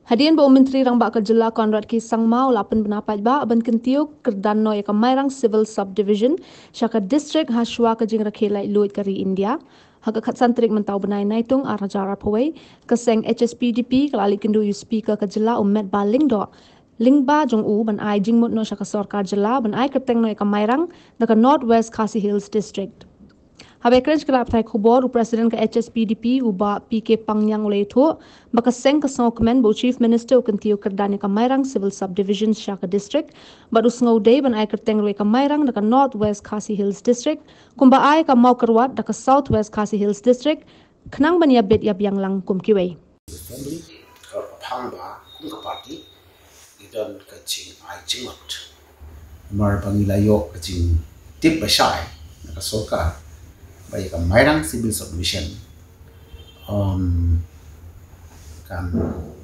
Hadian Bawa Menteri Rang Bak Kerjela Konrad Ki Sangmau lapan benapat ba aban kentiuk kerdano ya Mairang Civil Subdivision syaka District Hashwa ke jing rakhelai luit kari India. Haka kat santrik mentau benai naitung arajara pawai keseng HSPDP kelali kendu yu speaker Kerjela Metbah Lingdo. Lingba jong u ban ai jingmut no syaka sorkar jela ban ai kyrteng no ya Mairang daka North West Khasi Hills District. Habis kerja kelap thai khubor Presiden ke HSPDP uba PK Pangyang oleh itu baka seng kesong kemen bo Chief Minister ukentiu kerdani ke Mairang Civil Subdivision Shaka District badu sengau day ban ai kerteng roi ke Mairang daka North West Khasi Hills District kumba ai ka mau kerwat daka South West Khasi Hills District kenang ban ya bet ya biang lang kum kiwei. Family phangba kum ka party idon ka ching ai jingmut mar bangilayo ka ching tip basai ka sorkar by the Mairang Civil Subdivision can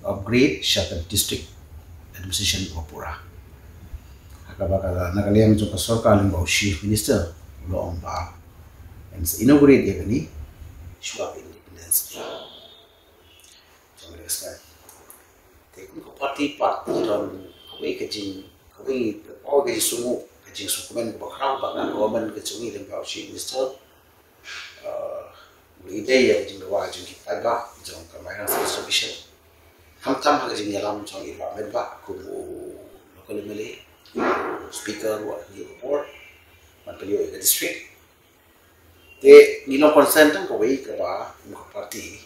upgrade Shaka District Administration Opura. Hakabaga nagaliang jo kasorkar ng Chief Minister Shillong and inaugurate dia ni Shua Independence Day. Jangan sekali. Teknik parti don kawai kajing kawai kajing sumu kajing sukumen bakal bagan government kajungi dengan Chief Minister. Ide yang jing doa jing kita ba jong ka Mairang Civil Subdivision ham ha jing yalam jong ila Metbah ku local mele speaker wa di board man pelio ke district te ni no consent ko wei ka ba mo party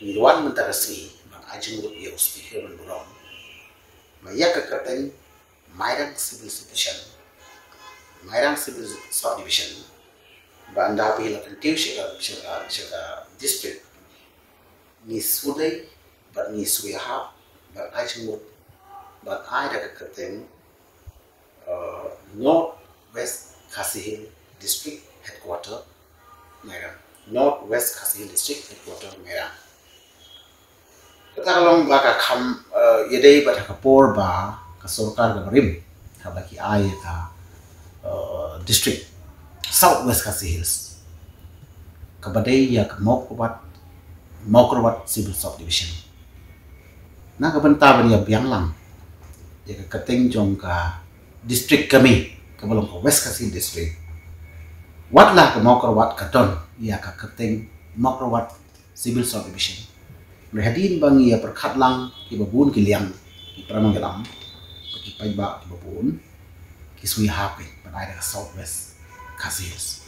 ni wan mentarasi bang ajing lu yo speaker man buron maya ka kyrteng Mairang Civil Subdivision Mairang Civil Subdivision Banda pihak kentiu syaka district ni sudai bat ni suyaha bat ai jingmut bat ai da kyrteng North West Khasi Hill District Headquarter Mairang North West Khasi Hill District Headquarter Mairang kata kalong baka kam yedai bat kapor ba ka sorkar ga rim ka baki ai ka district South West Khasi Hills. Kabadai ya mau kerwat Civil Subdivision. Na kabanta ban ya biang lang. Ya kyrteng jong ka district kami kabalong ka West Khasi District. Wat lah ka mau kerwat kadon ya ka kyrteng mau kerwat Civil Subdivision. Merhadin bang ya perkat lang ki babun ki liang ki pramanggalam ki paiba ki babun ki sui hape ban ai ka South West Khasi Hills.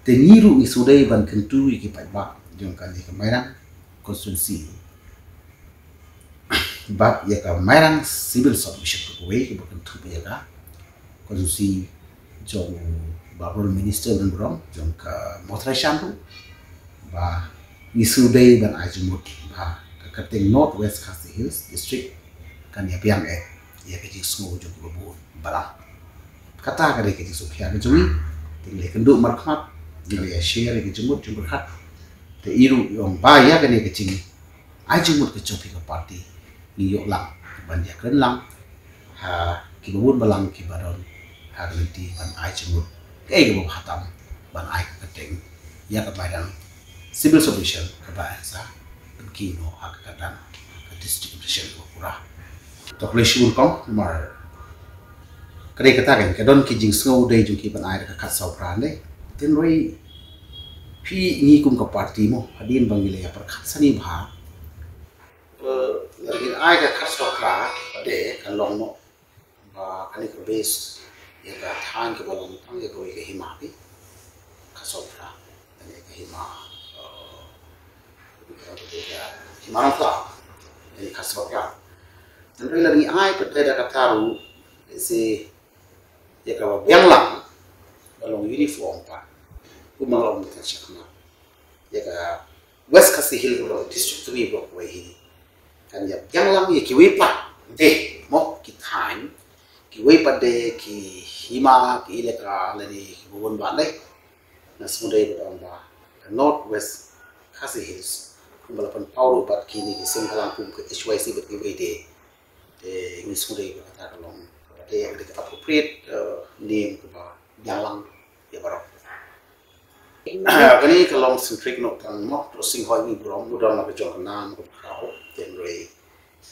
Teniru isudai ban kentu iki paiba jong kali ke Mairang konstitusi. Bab ya ka Mairang Civil Subdivision ko wei ke kentu ya ka konstitusi jong babul minister dan brom jong ka motrashan tu ba isudai ban ajumut ba ka kyrteng North West Khasi Hills District kan ya piang ya ke jismo jong babun bala kata ka de ke jisu khia ke jui tinggal kenduk markhat tinggal share ke jemut jumber khat te iru yong baya ke ne ke cing ai jemut ke chopi ke party ni yok lang ban ya kren lang ha ki babun balang ki baron ha ganti ban ai jemut ke ke hatam ban ai ke teng ya ke Mairang Civil Subdivision ke bahasa ki no ha ke dan ke district administration pura to kleshun kong mar kare kata kan kadon ki jing snow day jung ki ban ai ka khat sau pran dei tin roi phi ni kum ka party mo hadin bangile ya par khat sani bha lagi ai ka khat sau pra de kan long mo ba kan ka base ya ka than ke balong tang ye ko ke hima bi khat sau pra ani ka hima hima ka ani khat sau pra tin roi lagi ai pa da ka taru si ya kalau yang lang balong uniform pa kumalong kita cakap ya ka West Khasi Hill district tu blok wei kan ya yang lang ya kiwe pa de mo kitain kiwe pa de ki hima ki ileka lani bubun ba le na semudai ba North West Khasi Hills kumbalapan pauru pat kini ki singkalang kum ke HYC bet kiwe de ini semudai ba kata kalong yang appropriate name kepada jalang ya barang. Kini kalau sentrik nak kan mau terus singhoi ni berom, mudah nak berjuang nam ke kau, genre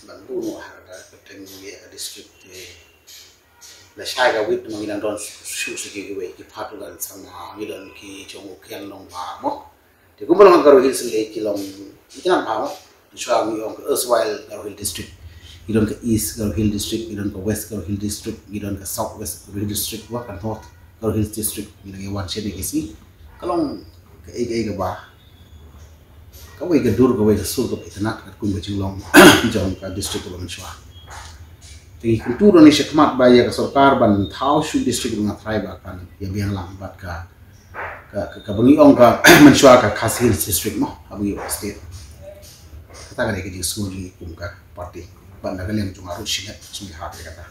bantu no harga kyrteng district la shai ga wit mo ngilang don shu sigi we ki phatu gan sama ngilang ki chong khian long ba mo te ko bolong garo hills le kilong itan ba mo shwa mi ong erstwhile garo hill district idon ka east garo hill district idon ka west garo hill district idon ka south west garo hill district wa kan north garo hill district ngilang wan shede ki si kalong ka ga ba ka we ga dur ka we sur ka itanak ka kun ba Shillong jong ka district lo shwa thì kultur ni shekmat ba ya ka sarkar ban thau shu district nga thai ba kan ya biang lang bat ka bangi ong ka manshwa ka khasi district mo abi state kata ka ke ji school ni kum ka party ban da ka lem chunga ru shingat sumi ha kata